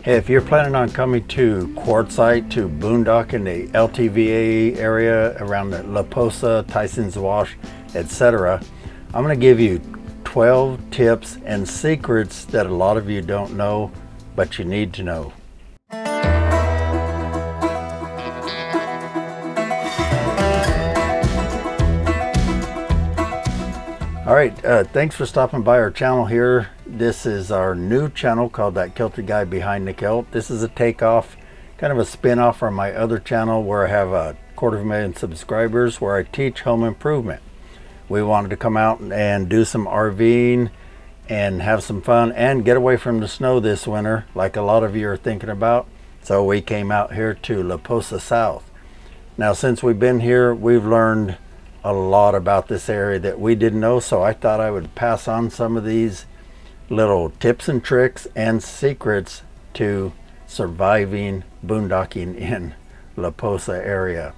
Hey, if you're planning on coming to Quartzite to boondock in the LTVA area around the Laposa, Tyson's Wash, etc., I'm going to give you 12 tips and secrets that a lot of you don't know, but you need to know. All right, thanks for stopping by our channel here. This is our new channel called That Kilted Guy Behind the Kilt. This is a takeoff, kind of a spin-off from my other channel where I have 250,000 subscribers where I teach home improvement. We wanted to come out and do some RVing and have some fun and get away from the snow this winter like a lot of you are thinking about. So we came out here to Laposa South. Now since we've been here, we've learned a lot about this area that we didn't know, so I thought I would pass on some of these little tips and tricks and secrets to surviving boondocking in Laposa area.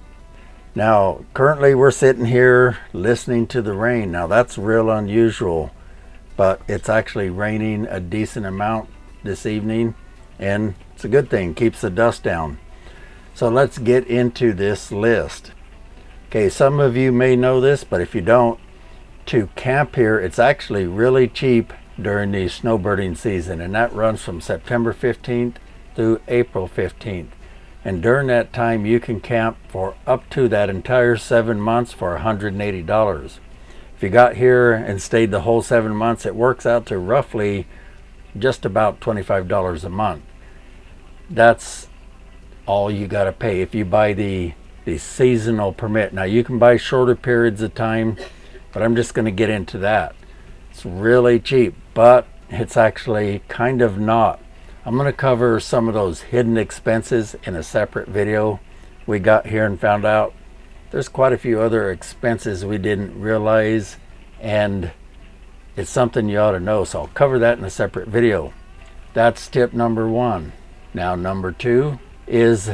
Now currently we're sitting here listening to the rain. Now that's real unusual, but it's actually raining a decent amount this evening and it's a good thing, keeps the dust down. So let's get into this list. Okay, some of you may know this, but if you don't, to camp here, it's actually really cheap during the snowbirding season, and that runs from September 15th through April 15th. And during that time, you can camp for up to that entire 7 months for $180. If you got here and stayed the whole 7 months, it works out to roughly just about $25 a month. That's all you got to pay if you buy the seasonal permit. Now you can buy shorter periods of time, but I'm just going to get into that. It's really cheap, but it's actually kind of not. I'm going to cover some of those hidden expenses in a separate video. We got here and found out there's quite a few other expenses we didn't realize, and it's something you ought to know, so I'll cover that in a separate video. That's tip number one. Now number two is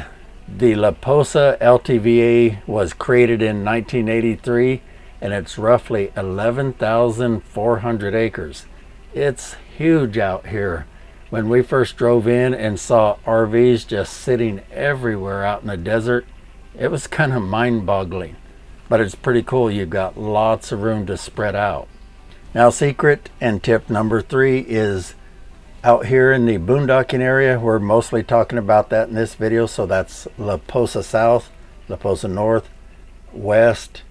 the Laposa LTVA was created in 1983 and it's roughly 11,400 acres. It's huge out here. When we first drove in and saw RVs just sitting everywhere out in the desert, it was kind of mind-boggling, but it's pretty cool. You've got lots of room to spread out. Now secret and tip number three is out here in the boondocking area. We're mostly talking about that in this video, so that's Laposa South, Laposa North, West,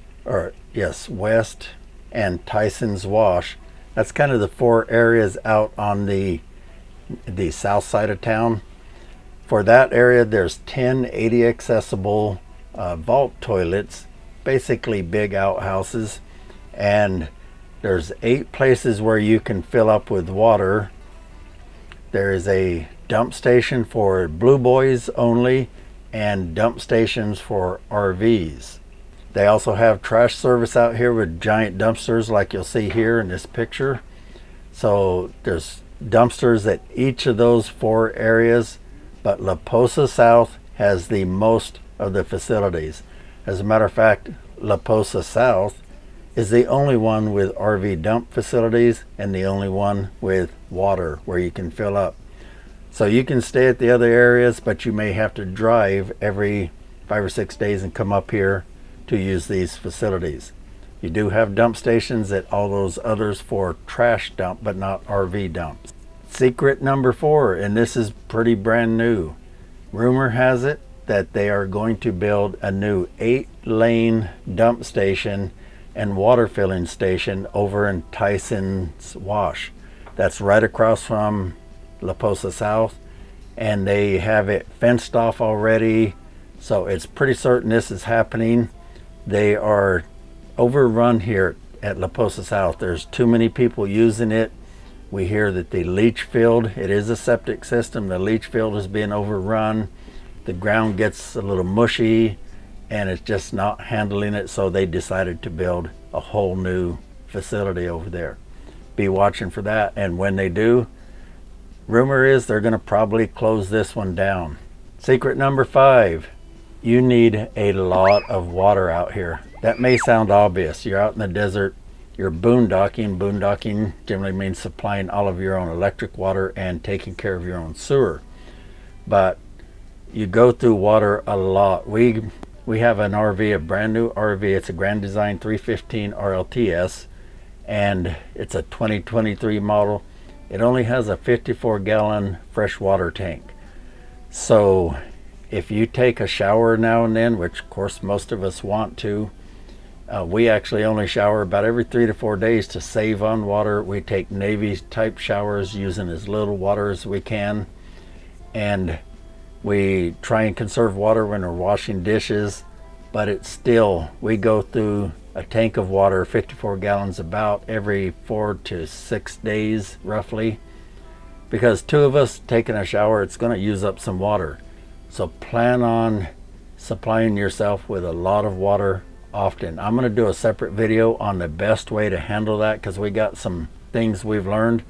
and Tyson's Wash. That's kind of the four areas out on the south side of town. For that area, there's 10 80 accessible vault toilets, basically big outhouses, and there's 8 places where you can fill up with water. There is a dump station for blue boys only and dump stations for RVs. They also have trash service out here with giant dumpsters like you'll see here in this picture. So there's dumpsters at each of those 4 areas, but Laposa South has the most of the facilities. As a matter of fact, Laposa South is the only one with RV dump facilities and the only one with water where you can fill up. So you can stay at the other areas, but you may have to drive every 5 or 6 days and come up here to use these facilities. You do have dump stations at all those others for trash dump, but not RV dumps. Secret number 4, and this is pretty brand new. Rumor has it that they are going to build a new 8-lane dump station and water filling station over in Tyson's Wash. That's right across from Laposa South, and they have it fenced off already, so it's pretty certain this is happening. They are overrun here at Laposa South. There's too many people using it. We hear that the leach field, it is a septic system, the leach field is being overrun. The ground gets a little mushy and it's just not handling it, so they decided to build a whole new facility over there. Be watching for that, and when they do, rumor is they're going to probably close this one down. Secret number 5, you need a lot of water out here. That may sound obvious. You're out in the desert, you're boondocking. Boondocking generally means supplying all of your own electric water and taking care of your own sewer. but you go through water a lot. We have an RV, a brand new RV. It's a Grand Design 315 RLTS, and it's a 2023 model. It only has a 54-gallon freshwater tank. So if you take a shower now and then, which of course most of us want to, we actually only shower about every 3 to 4 days to save on water. We take Navy type showers using as little water as we can, and we try and conserve water when we're washing dishes, but it's still, we go through a tank of water, 54 gallons, about every 4 to 6 days roughly, because 2 of us taking a shower, it's going to use up some water. So plan on supplying yourself with a lot of water often. I'm going to do a separate video on the best way to handle that, because we got some things we've learned.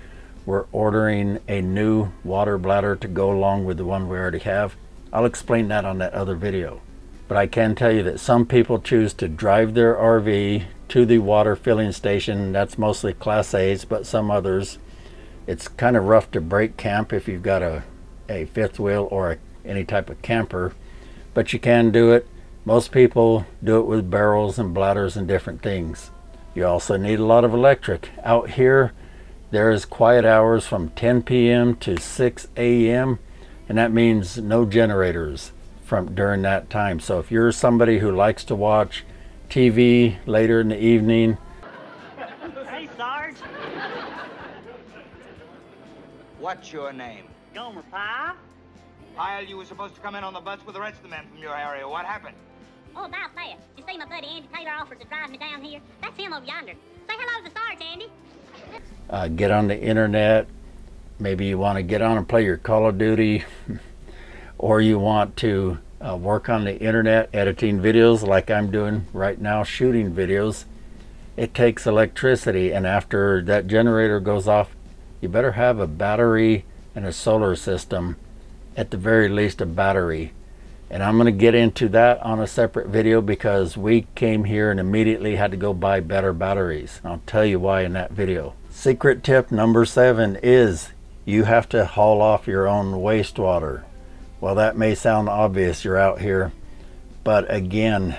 We're ordering a new water bladder to go along with the one we already have. I'll explain that on that other video. But I can tell you that some people choose to drive their RV to the water filling station. That's mostly Class A's, but some others. It's kind of rough to break camp if you've got a fifth wheel or any type of camper, but you can do it. Most people do it with barrels and bladders and different things. You also need a lot of electric. Out here, there is quiet hours from 10 p.m. to 6 a.m. and that means no generators during that time. So if you're somebody who likes to watch TV later in the evening. Hey, Sarge. What's your name? Gomer Pyle. Pyle, you were supposed to come in on the bus with the rest of the men from your area. What happened? Oh, about that. You see my buddy Andy Taylor offered to drive me down here? That's him over yonder. Say hello to Sarge, Andy. Get on the internet. Maybe you want to get on and play your Call of Duty, or you want to work on the internet editing videos like I'm doing right now, shooting videos. It takes electricity, and after that generator goes off, you better have a battery and a solar system, at the very least a battery. And I'm going to get into that on a separate video, because we came here and immediately had to go buy better batteries. I'll tell you why in that video. Secret tip number 7 is you have to haul off your own wastewater. Well, that may sound obvious, you're out here, but again,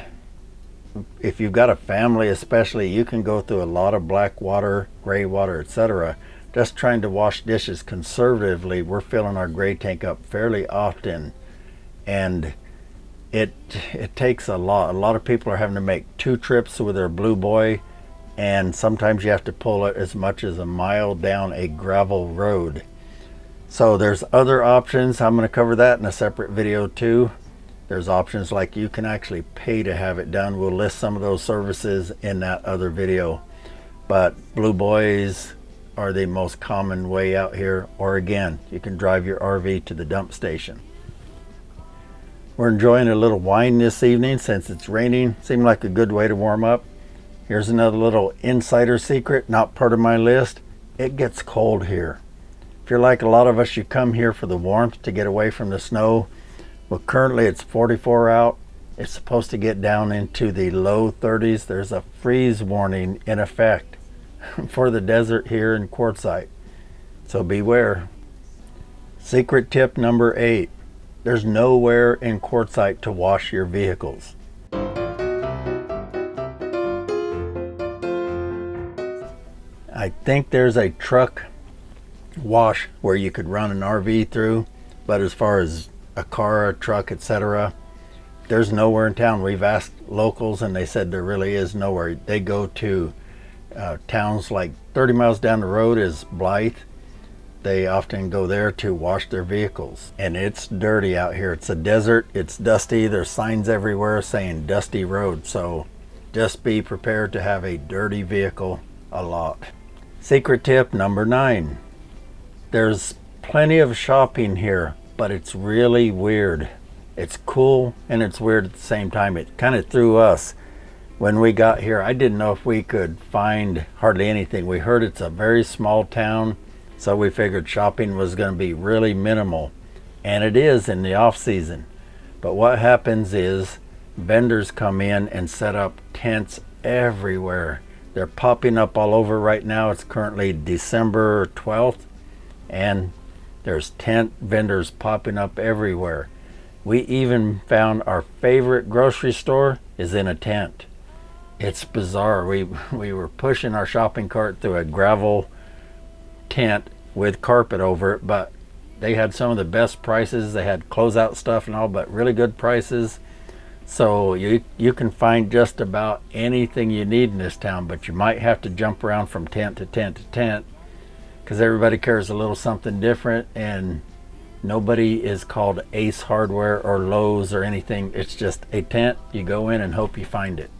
if you've got a family especially, you can go through a lot of black water, gray water, etc. Just trying to wash dishes conservatively, we're filling our gray tank up fairly often, and it takes a lot. A lot of people are having to make 2 trips with their Blue Boy, and sometimes you have to pull it as much as a mile down a gravel road. So there's other options. I'm going to cover that in a separate video too. There's options like you can actually pay to have it done. We'll list some of those services in that other video. But Blue Boys are the most common way out here, or again, you can drive your RV to the dump station. We're enjoying a little wine this evening since it's raining. Seemed like a good way to warm up. Here's another little insider secret, not part of my list. It gets cold here. If you're like a lot of us, you come here for the warmth to get away from the snow. Well, currently it's 44 out. It's supposed to get down into the low 30s. There's a freeze warning in effect for the desert here in Quartzite. So beware. Secret tip number 8. There's nowhere in Quartzite to wash your vehicles. I think there's a truck wash where you could run an RV through, but as far as a car, a truck, etc., there's nowhere in town. We've asked locals and they said there really is nowhere. They go to towns like 30 miles down the road is Blythe. They often go there to wash their vehicles, and it's dirty out here. It's a desert, it's dusty. There's signs everywhere saying dusty road, so just be prepared to have a dirty vehicle a lot. Secret tip number 9. There's plenty of shopping here, but it's really weird. It's cool and it's weird at the same time. It kind of threw us when we got here. I didn't know if we could find hardly anything. We heard it's a very small town, so we figured shopping was going to be really minimal, and it is in the off season. But what happens is vendors come in and set up tents everywhere. They're popping up all over right now. It's currently December 12th, and There's tent vendors popping up everywhere. We even found our favorite grocery store is in a tent. It's bizarre. We were pushing our shopping cart through a gravel tent with carpet over it, but they had some of the best prices. They had closeout stuff and all, but really good prices. So you can find just about anything you need in this town, but you might have to jump around from tent to tent to tent because everybody carries a little something different, and nobody is called Ace Hardware or Lowe's or anything. It's just a tent. You go in and hope you find it.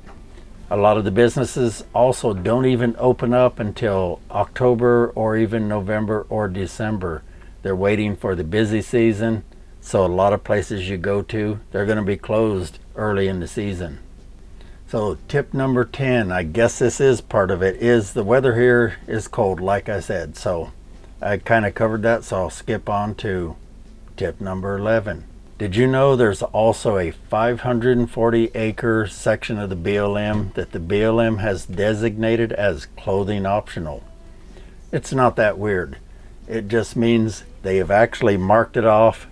A lot of the businesses also don't even open up until October or even November or December. They're waiting for the busy season. So a lot of places you go to, they're going to be closed early in the season. So tip number 10, I guess this is part of it, is the weather here is cold, like I said. So I kind of covered that, so I'll skip on to tip number 11. Did you know there's also a 540 acre section of the BLM that the BLM has designated as clothing optional? It's not that weird. It just means they have actually marked it off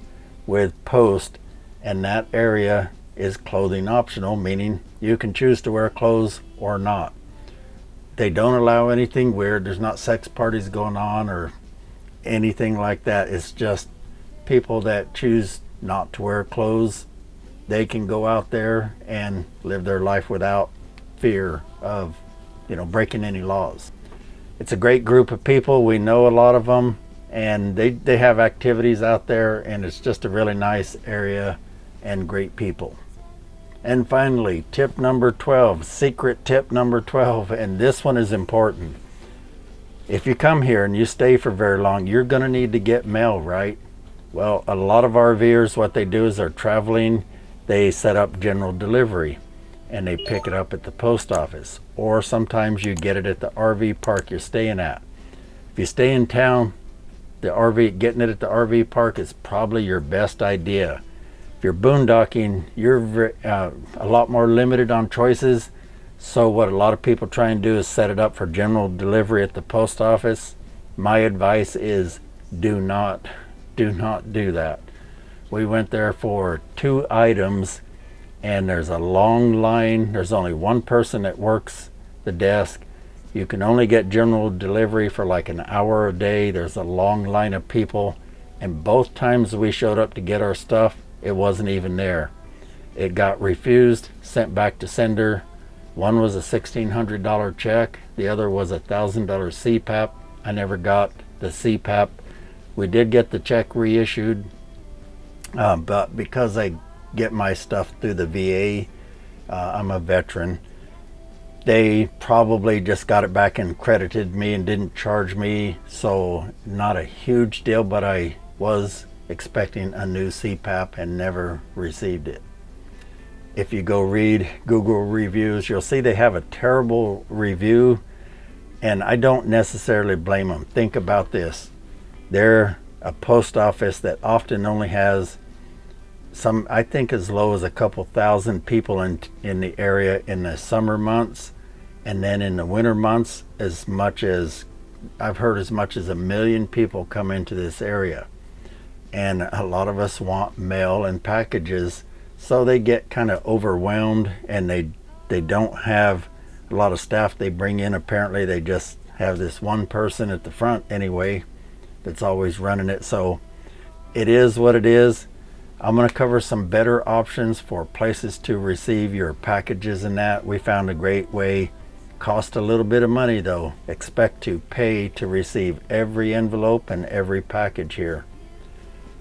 with post, and that area is clothing optional, meaning you can choose to wear clothes or not. They don't allow anything weird. There's not sex parties going on or anything like that. It's just people that choose not to wear clothes, they can go out there and live their life without fear of, you know, breaking any laws. It's a great group of people. We know a lot of them, and they have activities out there, and it's just a really nice area and great people. And finally, tip number 12, secret tip number 12, and this one is important. If you come here and you stay for very long, you're going to need to get mail, right? Well, a lot of RVers, what they do is they're traveling, they set up general delivery and they pick it up at the post office, or sometimes you get it at the RV park you're staying at. If you stay in town, getting it at the RV park is probably your best idea. If you're boondocking, you're a lot more limited on choices. So what a lot of people try and do is set it up for general delivery at the post office. My advice is do not do that. We went there for 2 items, and there's a long line. There's only one person that works the desk. You can only get general delivery for like an hour a day. There's a long line of people, and both times we showed up to get our stuff, it wasn't even there. It got refused, sent back to sender. One was a $1,600 check. The other was a $1,000 CPAP. I never got the CPAP. We did get the check reissued, but because I get my stuff through the VA, I'm a veteran, they probably just got it back and credited me and didn't charge me. So not a huge deal, but I was expecting a new CPAP and never received it. If you go read Google reviews, you'll see they have a terrible review, and I don't necessarily blame them. Think about this. They're a post office that often only has some, I think as low as a couple thousand people in the area in the summer months, and then in the winter months, as much as, I've heard as much as 1 million people come into this area. And a lot of us want mail and packages, so they get kind of overwhelmed, and they don't have a lot of staff they bring in. Apparently they just have this one person at the front anyway that's always running it. So it is what it is. I'm going to cover some better options for places to receive your packages and that. We found a great way. Cost a little bit of money though. Expect to pay to receive every envelope and every package here.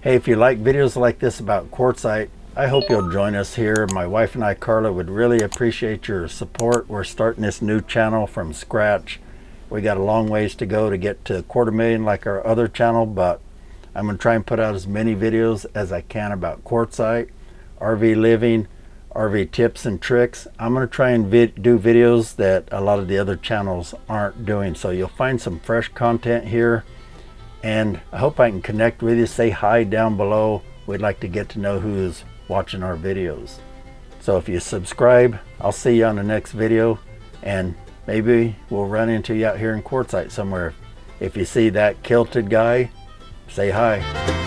Hey, if you like videos like this about quartzite, I hope you'll join us here. My wife and I, Carla, would really appreciate your support. We're starting this new channel from scratch. We got a long ways to go to get to 250,000 like our other channel, but I'm going to try and put out as many videos as I can about quartzite, RV living, RV tips and tricks. I'm going to try and do videos that a lot of the other channels aren't doing. So you'll find some fresh content here, and I hope I can connect with you. Say hi down below. We'd like to get to know who's watching our videos. So if you subscribe, I'll see you on the next video, and maybe we'll run into you out here in quartzite somewhere. If you see that kilted guy, Say hi.